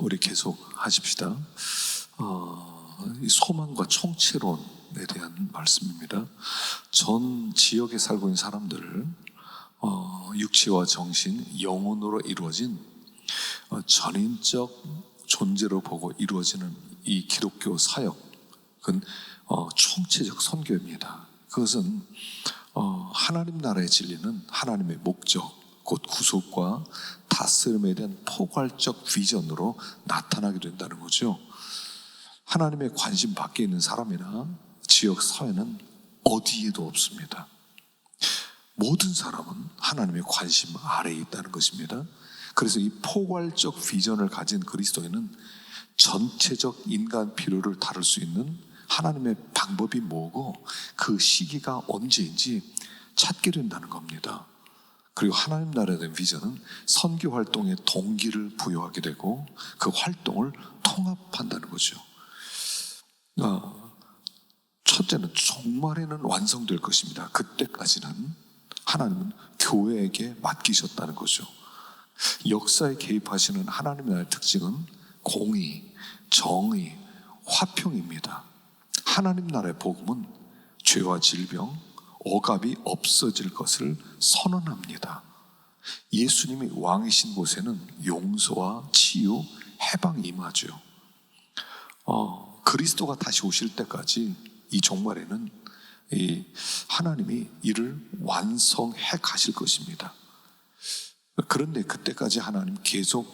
우리 계속 하십시다. 이 소망과 총체론에 대한 말씀입니다. 전 지역에 살고 있는 사람들, 육체와 정신, 영혼으로 이루어진 전인적 존재로 보고 이루어지는 이 기독교 사역은 총체적 선교입니다. 그것은 하나님 나라의 진리는 하나님의 목적, 곧 구속과 다스림에 대한 포괄적 비전으로 나타나게 된다는 거죠. 하나님의 관심 밖에 있는 사람이나 지역 사회는 어디에도 없습니다. 모든 사람은 하나님의 관심 아래에 있다는 것입니다. 그래서 이 포괄적 비전을 가진 그리스도인은 전체적 인간 필요를 다룰 수 있는 하나님의 방법이 뭐고 그 시기가 언제인지 찾게 된다는 겁니다. 그리고 하나님 나라에 대한 비전은 선교 활동의 동기를 부여하게 되고 그 활동을 통합한다는 거죠. 첫째는 종말에는 완성될 것입니다. 그때까지는 하나님은 교회에게 맡기셨다는 거죠. 역사에 개입하시는 하나님 나라의 특징은 공의, 정의, 화평입니다. 하나님 나라의 복음은 죄와 질병, 억압이 없어질 것을 선언합니다. 예수님이 왕이신 곳에는 용서와 치유, 해방이 임하죠. 그리스도가 다시 오실 때까지 이 종말에는 하나님이 이를 완성해 가실 것입니다. 그런데 그때까지 하나님 계속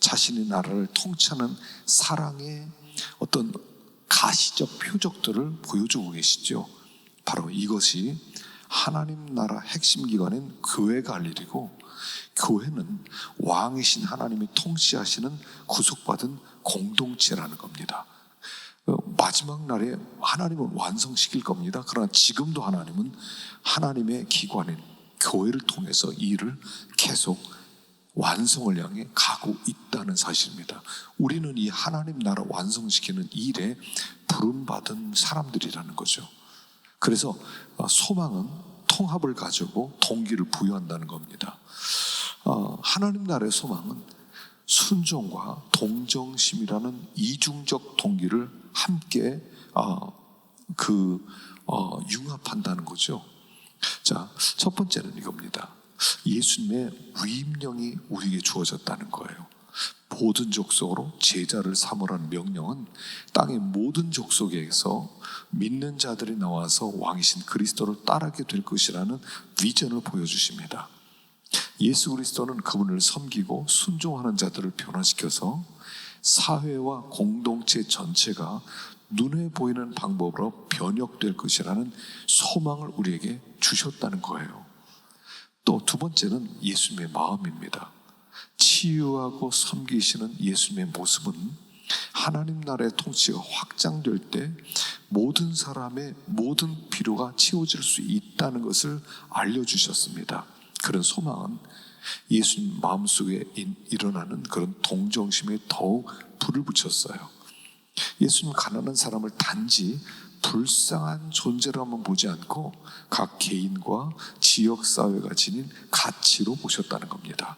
자신의 나라를 통치하는 사랑의 어떤 가시적 표적들을 보여주고 계시죠. 바로 이것이 하나님 나라 핵심 기관인 교회가 할 일이고, 교회는 왕이신 하나님이 통치하시는 구속받은 공동체라는 겁니다. 마지막 날에 하나님은 완성시킬 겁니다. 그러나 지금도 하나님은 하나님의 기관인 교회를 통해서 이 일을 계속 완성을 향해 가고 있다는 사실입니다. 우리는 이 하나님 나라 완성시키는 일에 부름받은 사람들이라는 거죠. 그래서 소망은 통합을 가지고 동기를 부여한다는 겁니다. 하나님 나라의 소망은 순종과 동정심이라는 이중적 동기를 함께 융합한다는 거죠. 자, 첫 번째는 이겁니다. 예수님의 위임령이 우리에게 주어졌다는 거예요. 모든 족속으로 제자를 삼으라는 명령은 땅의 모든 족속에서 믿는 자들이 나와서 왕이신 그리스도를 따르게 될 것이라는 비전을 보여주십니다. 예수 그리스도는 그분을 섬기고 순종하는 자들을 변화시켜서 사회와 공동체 전체가 눈에 보이는 방법으로 변혁될 것이라는 소망을 우리에게 주셨다는 거예요. 또 두 번째는 예수님의 마음입니다. 치유하고 섬기시는 예수님의 모습은 하나님 나라의 통치가 확장될 때 모든 사람의 모든 필요가 채워질 수 있다는 것을 알려주셨습니다. 그런 소망은 예수님 마음속에 일어나는 그런 동정심에 더욱 불을 붙였어요. 예수님 가난한 사람을 단지 불쌍한 존재로만 보지 않고 각 개인과 지역사회가 지닌 가치로 보셨다는 겁니다.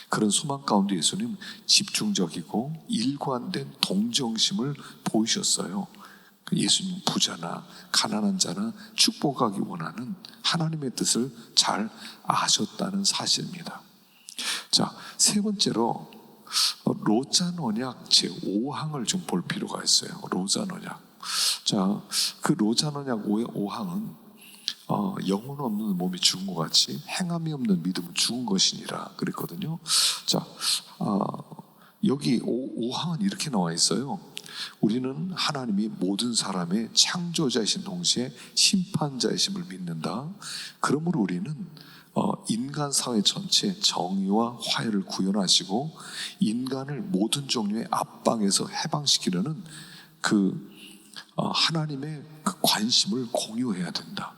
그런 소망 가운데 예수님 집중적이고 일관된 동정심을 보이셨어요. 예수님 부자나 가난한 자나 축복하기 원하는 하나님의 뜻을 잘 아셨다는 사실입니다. 자, 세 번째로 로잔 언약 제5항을 좀 볼 필요가 있어요. 로잔 언약. 자, 그 로잔 언약 5항은 영혼 없는 몸이 죽은 것 같이 행함이 없는 믿음은 죽은 것이니라 그랬거든요. 자, 여기 5항은 이렇게 나와 있어요. 우리는 하나님이 모든 사람의 창조자이신 동시에 심판자이심을 믿는다. 그러므로 우리는 인간 사회 전체 정의와 화해를 구현하시고 인간을 모든 종류의 압박에서 해방시키려는 하나님의 그 관심을 공유해야 된다.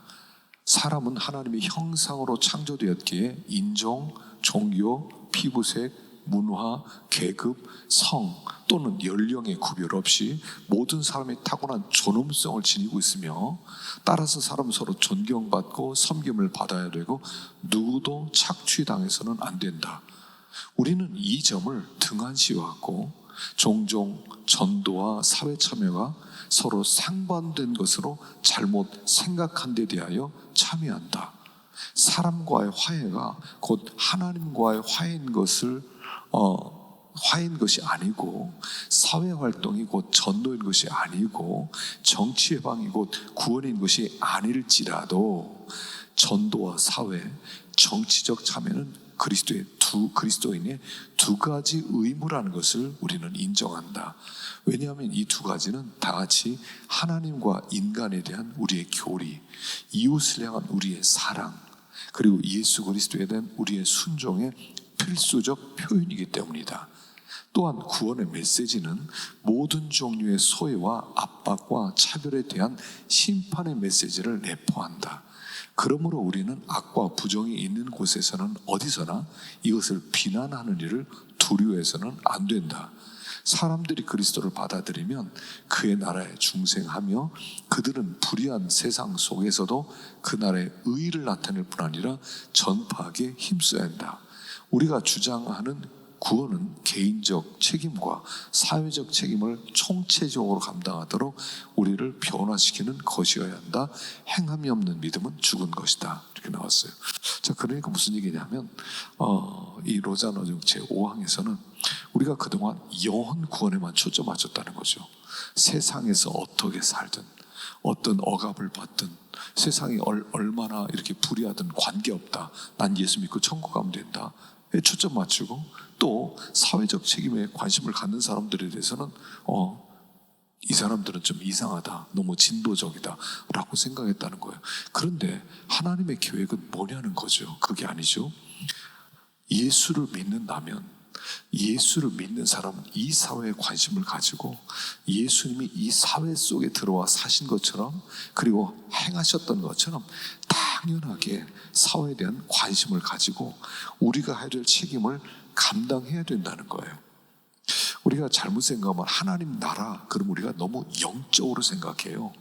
사람은 하나님의 형상으로 창조되었기에 인종, 종교, 피부색, 문화, 계급, 성 또는 연령의 구별 없이 모든 사람이 타고난 존엄성을 지니고 있으며 따라서 사람은 서로 존경받고 섬김을 받아야 되고 누구도 착취당해서는 안 된다. 우리는 이 점을 등한시하고 종종 전도와 사회 참여가 서로 상반된 것으로 잘못 생각한 데 대하여 참여한다. 사람과의 화해가 곧 하나님과의 화해인 것이 아니고, 사회활동이 곧 전도인 것이 아니고, 정치해방이 곧 구원인 것이 아닐지라도 전도와 사회, 정치적 참여는 그리스도인의 두 가지 의무라는 것을 우리는 인정한다. 왜냐하면 이 두 가지는 다 같이 하나님과 인간에 대한 우리의 교리, 이웃을 향한 우리의 사랑, 그리고 예수 그리스도에 대한 우리의 순종의 필수적 표현이기 때문이다. 또한 구원의 메시지는 모든 종류의 소외와 압박과 차별에 대한 심판의 메시지를 내포한다. 그러므로 우리는 악과 부정이 있는 곳에서는 어디서나 이것을 비난하는 일을 두려워해서는 안 된다. 사람들이 그리스도를 받아들이면 그의 나라에 중생하며 그들은 불의한 세상 속에서도 그 나라의 의의를 나타낼 뿐 아니라 전파하기에 힘써야 한다. 우리가 주장하는 구원은 개인적 책임과 사회적 책임을 총체적으로 감당하도록 우리를 변화시키는 것이어야 한다. 행함이 없는 믿음은 죽은 것이다. 이렇게 나왔어요. 자, 그러니까 무슨 얘기냐면 이 로자노정 제5항에서는 우리가 그동안 영혼 구원에만 초점 맞췄다는 거죠. 세상에서 어떻게 살든 어떤 억압을 받든 세상이 얼마나 이렇게 불의하든 관계없다. 난 예수 믿고 천국 가면 된다. 초점 맞추고, 또 사회적 책임에 관심을 갖는 사람들에 대해서는 이 사람들은 좀 이상하다, 너무 진보적이다 라고 생각했다는 거예요. 그런데 하나님의 계획은 뭐냐는 거죠. 그게 아니죠. 예수를 믿는다면 예수를 믿는 사람은 이 사회에 관심을 가지고 예수님이 이 사회 속에 들어와 사신 것처럼, 그리고 행하셨던 것처럼 당연하게 사회에 대한 관심을 가지고 우리가 해야 될 책임을 감당해야 된다는 거예요. 우리가 잘못 생각하면 하나님 나라, 그럼 우리가 너무 영적으로 생각해요.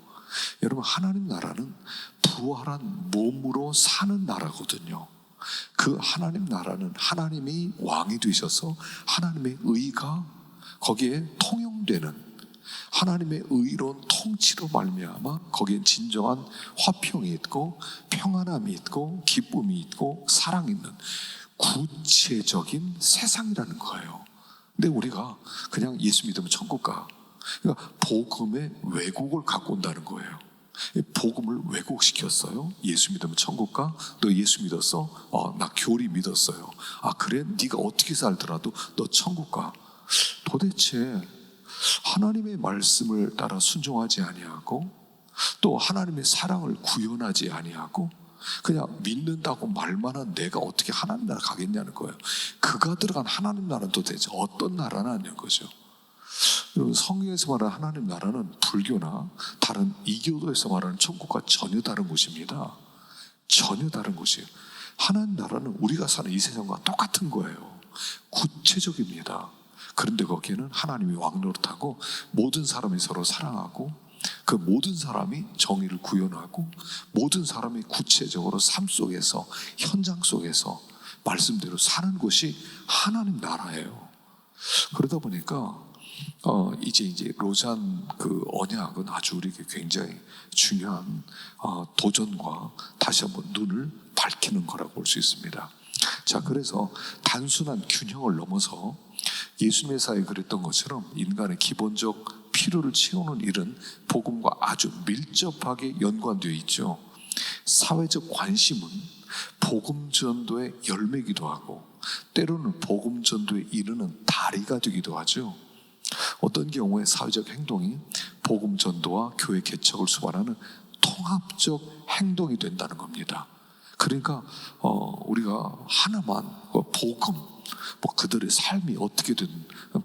여러분, 하나님 나라는 부활한 몸으로 사는 나라거든요. 그 하나님 나라는 하나님이 왕이 되셔서 하나님의 의가 거기에 통용되는, 하나님의 의로운 통치로 말미암아 거기에 진정한 화평이 있고 평안함이 있고 기쁨이 있고 사랑이 있는 구체적인 세상이라는 거예요. 근데 우리가 그냥 예수 믿으면 천국 가, 그러니까 복음의 왜곡을 갖고 온다는 거예요. 복음을 왜곡시켰어요. 예수 믿으면 천국 가? 너 예수 믿었어? 나 교리 믿었어요. 그래? 네가 어떻게 살더라도 너 천국 가. 도대체 하나님의 말씀을 따라 순종하지 아니하고, 또 하나님의 사랑을 구현하지 아니하고, 그냥 믿는다고 말만 한 내가 어떻게 하나님 나라 가겠냐는 거예요. 그가 들어간 하나님 나라는 도대체 어떤 나라냐는 거죠. 여러분, 성경에서 말하는 하나님 나라는 불교나 다른 이교도에서 말하는 천국과 전혀 다른 곳입니다. 전혀 다른 곳이에요. 하나님 나라는 우리가 사는 이 세상과 똑같은 거예요. 구체적입니다. 그런데 거기에는 하나님이 왕노릇하고 모든 사람이 서로 사랑하고, 그 모든 사람이 정의를 구현하고, 모든 사람이 구체적으로 삶 속에서, 현장 속에서 말씀대로 사는 곳이 하나님 나라예요. 그러다 보니까 이제 로잔 그 언약은 아주 우리에게 굉장히 중요한 도전과 다시 한번 눈을 밝히는 거라고 볼 수 있습니다. 자, 그래서 단순한 균형을 넘어서 예수님의 사에 그랬던 것처럼 인간의 기본적 필요를 채우는 일은 복음과 아주 밀접하게 연관되어 있죠. 사회적 관심은 복음 전도의 열매이기도 하고, 때로는 복음 전도에 이르는 다리가 되기도 하죠. 어떤 경우에 사회적 행동이 복음 전도와 교회 개척을 수반하는 통합적 행동이 된다는 겁니다. 그러니까 우리가 하나만 복음, 그들의 삶이 어떻게든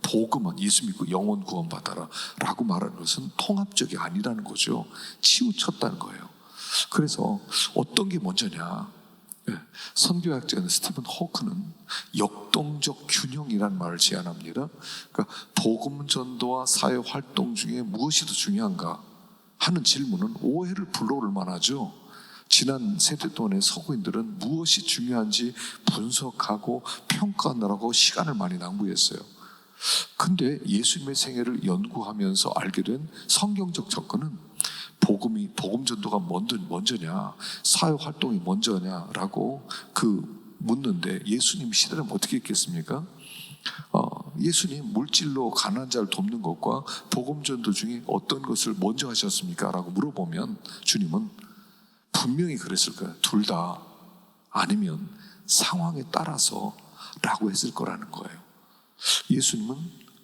복음만 예수 믿고 영혼 구원 받아라 라고 말하는 것은 통합적이 아니라는 거죠. 치우쳤다는 거예요. 그래서 어떤 게 먼저냐, 선교학자 스티븐 호크는 역동적 균형이라는 말을 제안합니다. 그러니까 복음 전도와 사회 활동 중에 무엇이 더 중요한가 하는 질문은 오해를 불러올 만하죠. 지난 세대 동안의 서구인들은 무엇이 중요한지 분석하고 평가하느라고 시간을 많이 낭비했어요. 근데 예수님의 생애를 연구하면서 알게 된 성경적 접근은 복음 전도가 먼저냐, 사역 활동이 먼저냐라고 묻는데, 예수님 시대는 어떻게 했겠습니까? 예수님 물질로 가난한 자를 돕는 것과 복음 전도 중에 어떤 것을 먼저 하셨습니까? 라고 물어보면 주님은 분명히 그랬을 거예요. 둘 다, 아니면 상황에 따라서 라고 했을 거라는 거예요. 예수님은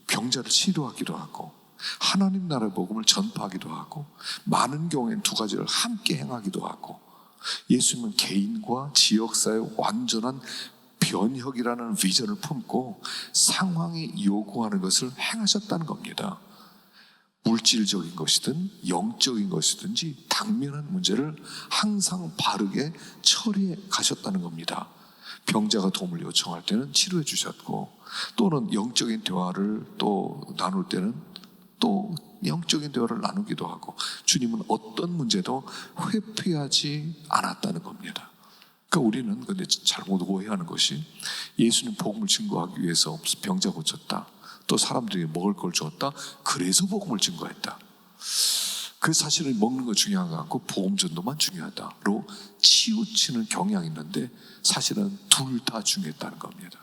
병자를 치료하기도 하고 하나님 나라의 복음을 전파하기도 하고 많은 경우에는 두 가지를 함께 행하기도 하고, 예수님은 개인과 지역사회의 완전한 변혁이라는 비전을 품고 상황이 요구하는 것을 행하셨다는 겁니다. 물질적인 것이든 영적인 것이든지 당면한 문제를 항상 바르게 처리해 가셨다는 겁니다. 병자가 도움을 요청할 때는 치료해 주셨고, 또는 영적인 대화를 또 나눌 때는 또 영적인 대화를 나누기도 하고, 주님은 어떤 문제도 회피하지 않았다는 겁니다. 그러니까 우리는 근데 잘못 오해하는 것이, 예수님 복음을 증거하기 위해서 병자 고쳤다, 또 사람들에게 먹을 걸 줬다, 그래서 복음을 증거했다, 그 사실은 먹는 거 중요한 것 같고 복음 전도만 중요하다로 치우치는 경향이 있는데, 사실은 둘 다 중요했다는 겁니다.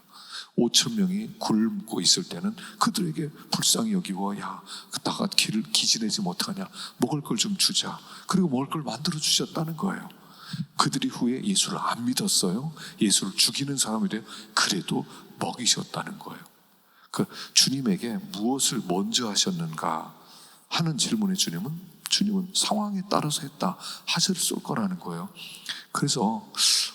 5천 명이 굶고 있을 때는 그들에게 불쌍히 여기고, 야, 나가 길을 기진해지면 어떡하냐, 먹을 걸 좀 주자, 그리고 먹을 걸 만들어 주셨다는 거예요. 그들이 후에 예수를 안 믿었어요. 예수를 죽이는 사람이 돼요. 그래도 먹이셨다는 거예요. 그 주님에게 무엇을 먼저 하셨는가 하는 질문에 주님은 상황에 따라서 했다 하셨을 거라는 거예요. 그래서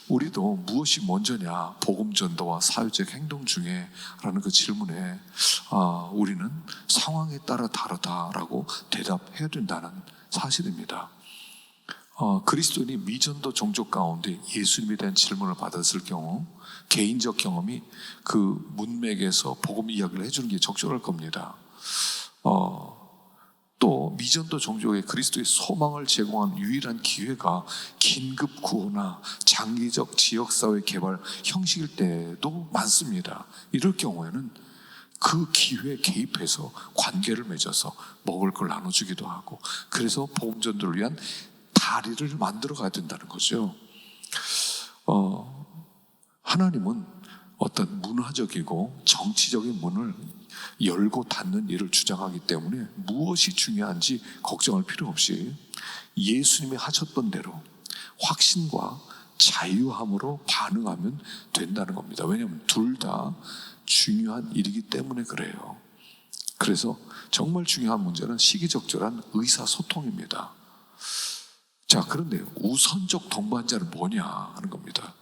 우리도 무엇이 먼저냐, 복음 전도와 사회적 행동 중에 라는 그 질문에 우리는 상황에 따라 다르다라고 대답해야 된다는 사실입니다. 그리스도인이 미전도 종족 가운데 예수님에 대한 질문을 받았을 경우 개인적 경험이 그 문맥에서 복음 이야기를 해주는 게 적절할 겁니다. 또 미전도 종족에 그리스도의 소망을 제공한 유일한 기회가 긴급 구호나 장기적 지역사회 개발 형식일 때도 많습니다. 이럴 경우에는 그 기회에 개입해서 관계를 맺어서 먹을 걸 나눠주기도 하고, 그래서 복음 전도를 위한 다리를 만들어 가야 된다는 거죠. 하나님은 어떤 문화적이고 정치적인 문을 열고 닫는 일을 주장하기 때문에 무엇이 중요한지 걱정할 필요 없이 예수님이 하셨던 대로 확신과 자유함으로 반응하면 된다는 겁니다. 왜냐하면 둘 다 중요한 일이기 때문에 그래요. 그래서 정말 중요한 문제는 시기적절한 의사소통입니다. 자, 그런데 우선적 동반자는 뭐냐 하는 겁니다.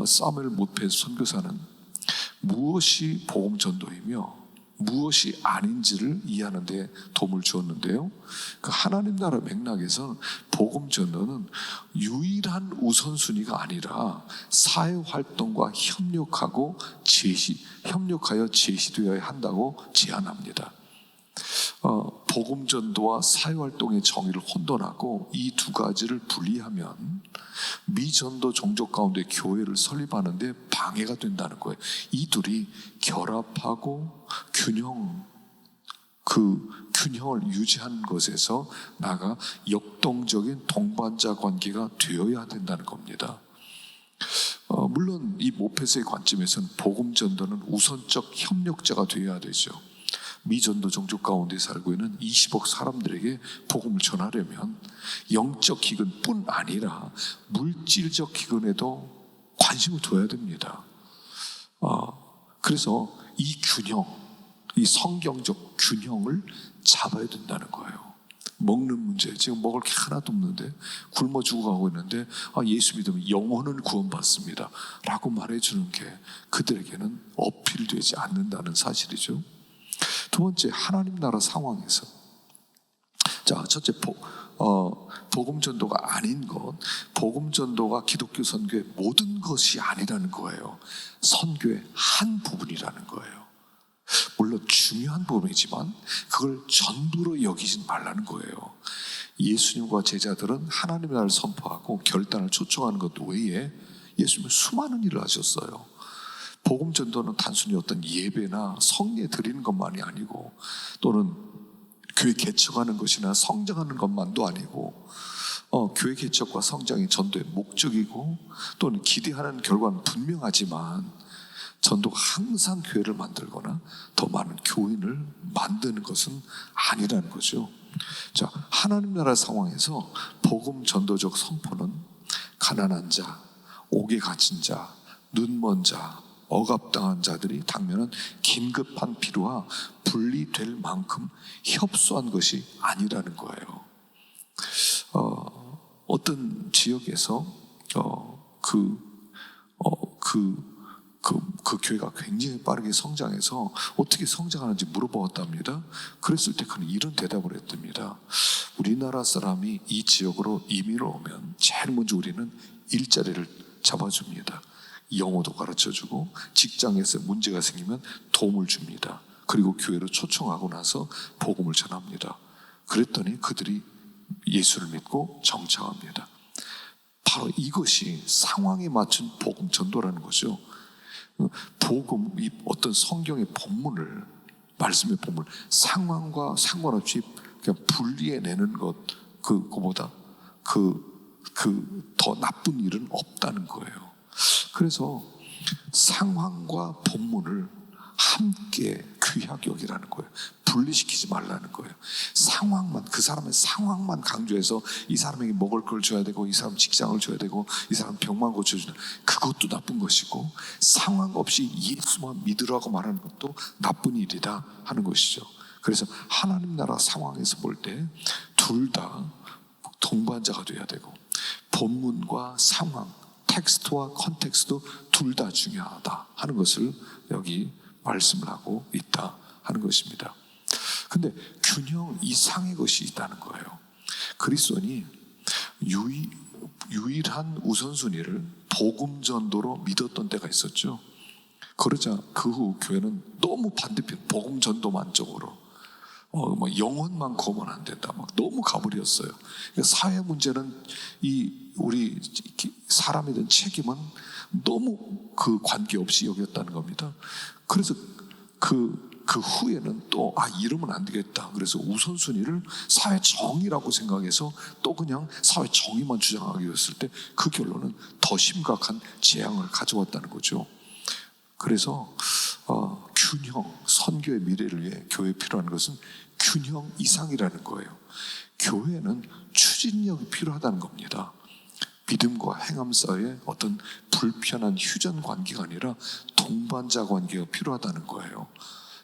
사무엘 모페 선교사는 무엇이 복음 전도이며 무엇이 아닌지를 이해하는 데 도움을 주었는데요, 그 하나님 나라 맥락에서 복음 전도는 유일한 우선순위가 아니라 사회활동과 협력하여 제시되어야 한다고 제안합니다. 복음 전도와 사회활동의 정의를 혼돈하고 이 두 가지를 분리하면 미전도 종족 가운데 교회를 설립하는 데 방해가 된다는 거예요. 이 둘이 결합하고 균형을 유지하는 것에서 나아가 역동적인 동반자 관계가 되어야 된다는 겁니다. 물론 이 모페스의 관점에서는 복음 전도는 우선적 협력자가 되어야 되죠. 미전도 종족 가운데 살고 있는 20억 사람들에게 복음을 전하려면 영적 기근뿐 아니라 물질적 기근에도 관심을 둬야 됩니다. 그래서 이 성경적 균형을 잡아야 된다는 거예요. 먹는 문제, 지금 먹을 게 하나도 없는데 굶어 죽어가고 있는데 예수 믿으면 영혼은 구원받습니다 라고 말해주는 게 그들에게는 어필되지 않는다는 사실이죠. 두 번째, 하나님 나라 상황에서, 자, 첫째, 복음 전도가 아닌 것, 복음 전도가 기독교 선교의 모든 것이 아니라는 거예요. 선교의 한 부분이라는 거예요. 물론 중요한 부분이지만 그걸 전부로 여기지 말라는 거예요. 예수님과 제자들은 하나님 나라를 선포하고 결단을 초청하는 것 외에 예수님은 수많은 일을 하셨어요. 복음 전도는 단순히 어떤 예배나 성례 드리는 것만이 아니고, 또는 교회 개척하는 것이나 성장하는 것만도 아니고, 교회 개척과 성장이 전도의 목적이고, 또는 기대하는 결과는 분명하지만, 전도가 항상 교회를 만들거나 더 많은 교인을 만드는 것은 아니라는 거죠. 자, 하나님 나라 상황에서 복음 전도적 선포는 가난한 자, 옥에 갇힌 자, 눈먼 자, 억압당한 자들이 당면한 긴급한 필요와 분리될 만큼 협소한 것이 아니라는 거예요. 어떤 지역에서 그 교회가 굉장히 빠르게 성장해서 어떻게 성장하는지 물어보았답니다. 그랬을 때 그는 이런 대답을 했답니다. 우리나라 사람이 이 지역으로 이민을 오면 제일 먼저 우리는 일자리를 잡아줍니다. 영어도 가르쳐주고, 직장에서 문제가 생기면 도움을 줍니다. 그리고 교회로 초청하고 나서 복음을 전합니다. 그랬더니 그들이 예수를 믿고 정착합니다. 바로 이것이 상황에 맞춘 복음 전도라는 거죠. 복음, 이 어떤 성경의 본문을, 말씀의 본문, 상황과 상관없이 그냥 분리해내는 것, 그거보다 더 나쁜 일은 없다는 거예요. 그래서 상황과 본문을 함께 귀하게 여기라는 거예요. 분리시키지 말라는 거예요. 상황만, 그 사람의 상황만 강조해서 이 사람에게 먹을 걸 줘야 되고, 이 사람 직장을 줘야 되고, 이 사람 병만 고쳐주는, 그것도 나쁜 것이고, 상황 없이 예수만 믿으라고 말하는 것도 나쁜 일이다 하는 것이죠. 그래서 하나님 나라 상황에서 볼 때 둘 다 동반자가 돼야 되고, 본문과 상황, 텍스트와 컨텍스트도 둘 다 중요하다 하는 것을 여기 말씀을 하고 있다 하는 것입니다. 근데 균형 이상의 것이 있다는 거예요. 그리스도인이 유일한 우선순위를 복음 전도로 믿었던 때가 있었죠. 그러자 그 후 교회는 너무 반대편, 복음 전도만 쪽으로 영혼만 거면 안 된다, 너무 가버렸어요. 그러니까 사회 문제는 우리 사람에 대한 책임은 너무 그 관계없이 여겼다는 겁니다. 그래서 그 후에는 또 이러면 안 되겠다. 그래서 우선순위를 사회 정의라고 생각해서 또 그냥 사회 정의만 주장하게 됐을 때 그 결론은 더 심각한 재앙을 가져왔다는 거죠. 그래서 균형, 선교의 미래를 위해 교회에 필요한 것은 균형 이상이라는 거예요. 교회는 추진력이 필요하다는 겁니다. 믿음과 행함 사이에 어떤 불편한 휴전 관계가 아니라 동반자 관계가 필요하다는 거예요.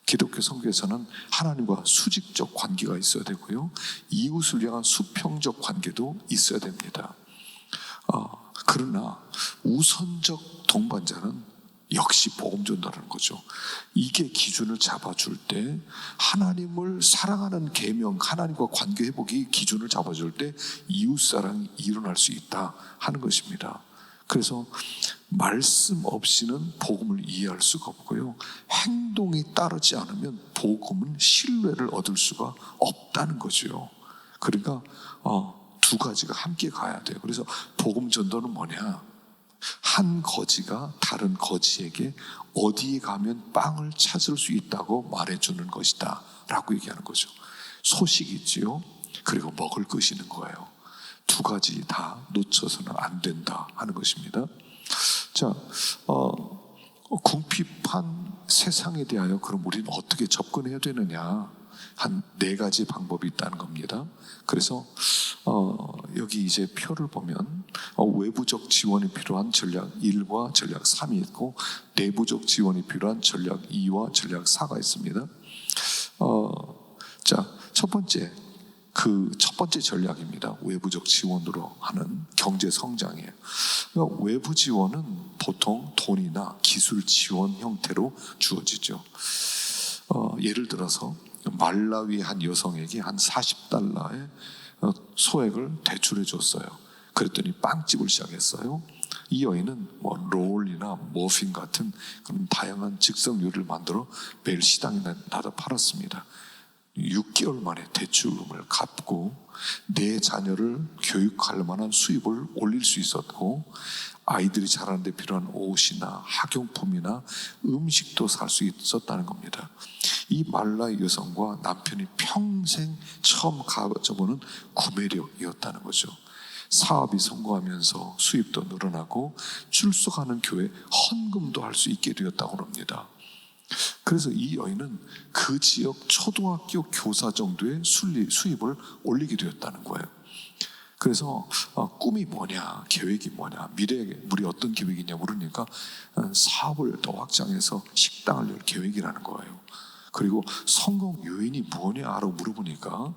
기독교 선교에서는 하나님과 수직적 관계가 있어야 되고요, 이웃을 향한 수평적 관계도 있어야 됩니다. 그러나 우선적 동반자는 역시 복음 전도라는 거죠. 이게 기준을 잡아줄 때, 하나님을 사랑하는 계명, 하나님과 관계 회복이 기준을 잡아줄 때 이웃사랑이 일어날 수 있다 하는 것입니다. 그래서 말씀 없이는 복음을 이해할 수가 없고요, 행동이 따르지 않으면 복음은 신뢰를 얻을 수가 없다는 거죠. 그러니까 두 가지가 함께 가야 돼요. 그래서 복음 전도는 뭐냐? 한 거지가 다른 거지에게 어디에 가면 빵을 찾을 수 있다고 말해주는 것이다 라고 얘기하는 거죠. 소식이 있지요, 그리고 먹을 것이 있는 거예요. 두 가지 다 놓쳐서는 안 된다 하는 것입니다. 자, 궁핍한 세상에 대하여 그럼 우리는 어떻게 접근해야 되느냐? 한 4가지 방법이 있다는 겁니다. 그래서 여기 이제 표를 보면 외부적 지원이 필요한 전략 1과 전략 3이 있고, 내부적 지원이 필요한 전략 2와 전략 4가 있습니다. 자, 첫 번째 전략입니다. 외부적 지원으로 하는 경제 성장이에요. 그러니까 외부 지원은 보통 돈이나 기술 지원 형태로 주어지죠. 예를 들어서 말라위 한 여성에게 한 $40의 소액을 대출해 줬어요. 그랬더니 빵집을 시작했어요. 이 여인은 롤이나 머핀 같은 그런 다양한 즉석 요리를 만들어 매일 시장에 나다 팔았습니다. 6개월 만에 대출금을 갚고 내 자녀를 교육할 만한 수입을 올릴 수 있었고, 아이들이 자라는 데 필요한 옷이나 학용품이나 음식도 살 수 있었다는 겁니다. 이 말라의 여성과 남편이 평생 처음 가져보는 구매력이었다는 거죠. 사업이 성공하면서 수입도 늘어나고 출석하는 교회 헌금도 할 수 있게 되었다고 합니다. 그래서 이 여인은 그 지역 초등학교 교사 정도의 수입을 올리게 되었다는 거예요. 그래서 꿈이 뭐냐, 계획이 뭐냐, 미래에 우리 어떤 계획이냐 물으니까 사업을 더 확장해서 식당을 열 계획이라는 거예요. 그리고 성공 요인이 뭐냐라고 물어보니까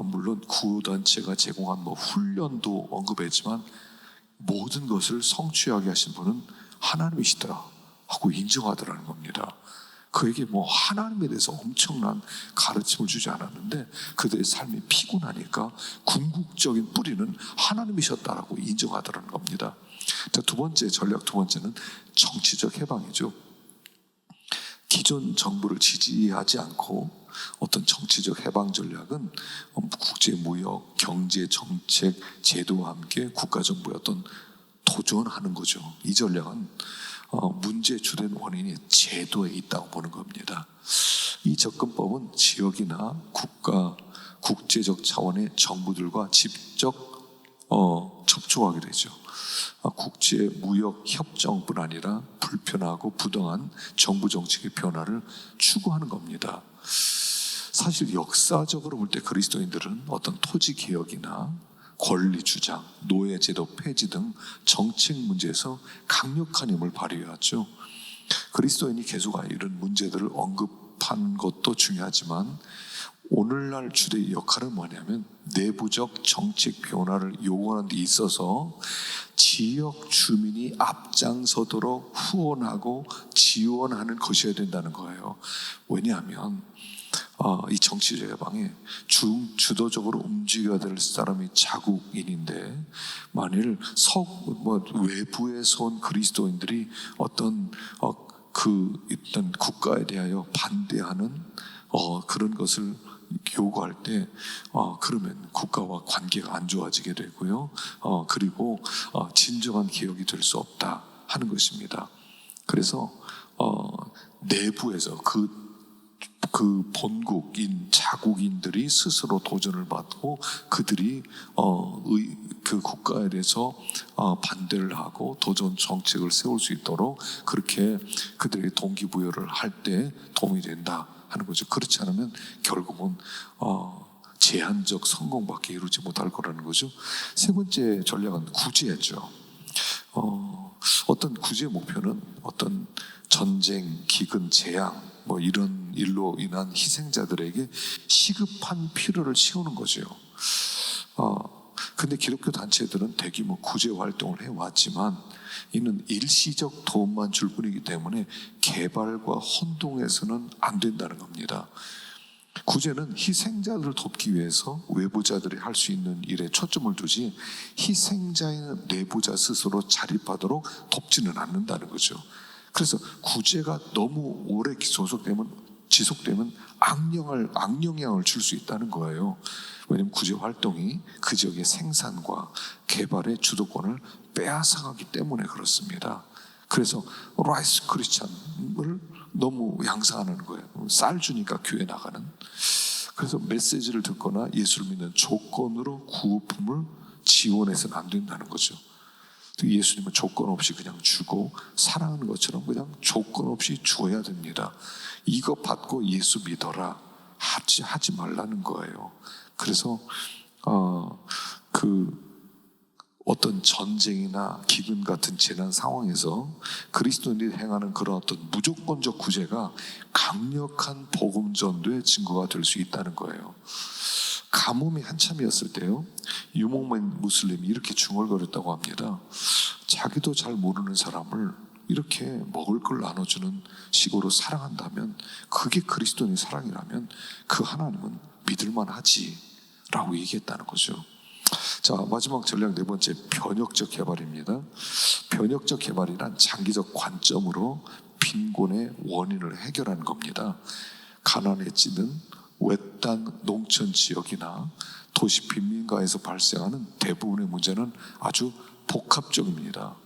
물론 구호단체가 제공한 훈련도 언급했지만 모든 것을 성취하게 하신 분은 하나님이시더라 하고 인정하더라는 겁니다. 그에게 하나님에 대해서 엄청난 가르침을 주지 않았는데 그들의 삶이 피곤하니까 궁극적인 뿌리는 하나님이셨다라고 인정하더라는 겁니다. 자, 전략 두 번째는 정치적 해방이죠. 기존 정부를 지지하지 않고 어떤 정치적 해방 전략은 국제무역, 경제정책, 제도와 함께 국가정부의 어떤 도전하는 거죠. 이 전략은 문제의 주된 원인이 제도에 있다고 보는 겁니다. 이 접근법은 지역이나 국제적 차원의 정부들과 직접 접촉하게 되죠. 국제 무역 협정뿐 아니라 불편하고 부당한 정부 정책의 변화를 추구하는 겁니다. 사실 역사적으로 볼 때 그리스도인들은 어떤 토지 개혁이나 권리 주장, 노예 제도 폐지 등 정책 문제에서 강력한 힘을 발휘해왔죠. 그리스도인이 계속 이런 문제들을 언급한 것도 중요하지만 오늘날 주된 역할은 뭐냐면 내부적 정책 변화를 요구하는 데 있어서 지역 주민이 앞장서도록 후원하고 지원하는 것이어야 된다는 거예요. 왜냐하면 이 정치적 해방에 주도적으로 움직여야 될 사람이 자국인인데 만일 외부에서 온 그리스도인들이 어떤 일단 국가에 대하여 반대하는 그런 것을 요구할 때 그러면 국가와 관계가 안 좋아지게 되고요. 그리고 진정한 개혁이 될 수 없다 하는 것입니다. 그래서 내부에서 그 본국인 자국인들이 스스로 도전을 받고 그들이 그 국가에 대해서 반대를 하고 도전 정책을 세울 수 있도록 그렇게 그들에게 동기부여를 할 때 도움이 된다 하는 거죠. 그렇지 않으면 결국은 제한적 성공밖에 이루지 못할 거라는 거죠. 세 번째 전략은 구제죠. 어떤 구제 목표는 어떤 전쟁, 기근, 재앙 이런 일로 인한 희생자들에게 시급한 필요를 채우는 거죠. 근데 기독교 단체들은 대규모 구제 활동을 해왔지만 이는 일시적 도움만 줄 뿐이기 때문에 개발과 혼동해서는 안 된다는 겁니다. 구제는 희생자들을 돕기 위해서 외부자들이 할 수 있는 일에 초점을 두지 희생자인 내부자 스스로 자립하도록 돕지는 않는다는 거죠. 그래서 구제가 너무 오래 지속되면 악영향을 줄 수 있다는 거예요. 왜냐하면 구제 활동이 그 지역의 생산과 개발의 주도권을 빼앗아가기 때문에 그렇습니다. 그래서 라이스 크리스찬을 너무 양상하는 거예요. 쌀 주니까 교회 나가는. 그래서 메시지를 듣거나 예수를 믿는 조건으로 구호품을 지원해서는 안 된다는 거죠. 예수님은 조건 없이 그냥 주고 사랑하는 것처럼 그냥 조건 없이 주어야 됩니다. 이거 받고 예수 믿어라 하지 말라는 거예요. 그래서 어떤 전쟁이나 기근 같은 재난 상황에서 그리스도인들이 행하는 그런 어떤 무조건적 구제가 강력한 복음 전도의 증거가 될 수 있다는 거예요. 가뭄이 한참이었을 때요, 유목민 무슬림이 이렇게 중얼거렸다고 합니다. 자기도 잘 모르는 사람을 이렇게 먹을 걸 나눠주는 식으로 사랑한다면, 그게 그리스도인의 사랑이라면 그 하나님은 믿을만 하지 라고 얘기했다는 거죠. 자, 마지막 전략 네 번째, 변혁적 개발입니다. 변혁적 개발이란 장기적 관점으로 빈곤의 원인을 해결하는 겁니다. 가난해지는 외딴 농촌 지역이나 도시 빈민가에서 발생하는 대부분의 문제는 아주 복합적입니다.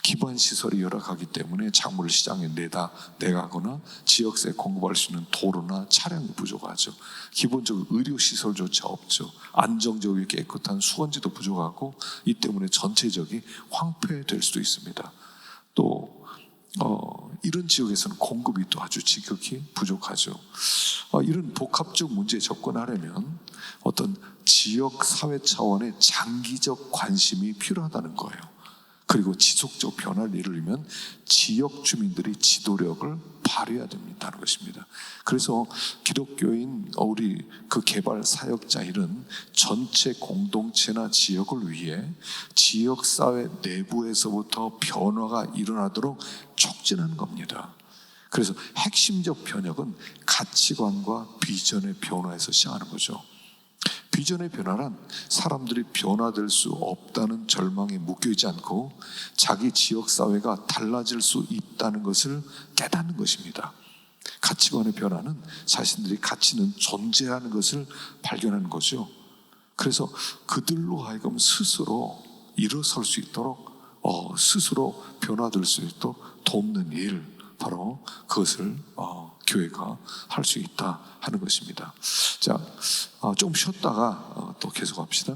기반 시설이 열악하기 때문에 작물을 시장에 내가거나 지역사회에 공급할 수 있는 도로나 차량이 부족하죠. 기본적으로 의료 시설조차 없죠. 안정적이고 깨끗한 수원지도 부족하고, 이 때문에 전체적인 황폐될 수도 있습니다. 또 이런 지역에서는 공급이 또 아주 지극히 부족하죠. 이런 복합적 문제에 접근하려면 어떤 지역 사회 차원의 장기적 관심이 필요하다는 거예요. 그리고 지속적 변화를 이루려면 지역 주민들이 지도력을 발휘해야 된다는 것입니다. 그래서 기독교인 우리 그 개발 사역자들은 전체 공동체나 지역을 위해 지역사회 내부에서부터 변화가 일어나도록 촉진하는 겁니다. 그래서 핵심적 변혁은 가치관과 비전의 변화에서 시작하는 거죠. 비전의 변화란 사람들이 변화될 수 없다는 절망에 묶여있지 않고 자기 지역사회가 달라질 수 있다는 것을 깨닫는 것입니다. 가치관의 변화는 자신들이 가치는 존재하는 것을 발견하는 거죠. 그래서 그들로 하여금 스스로 일어설 수 있도록, 스스로 변화될 수 있도록 돕는 일, 바로 그것을 교회가 할 수 있다 하는 것입니다. 자, 좀 쉬었다가 또 계속합시다.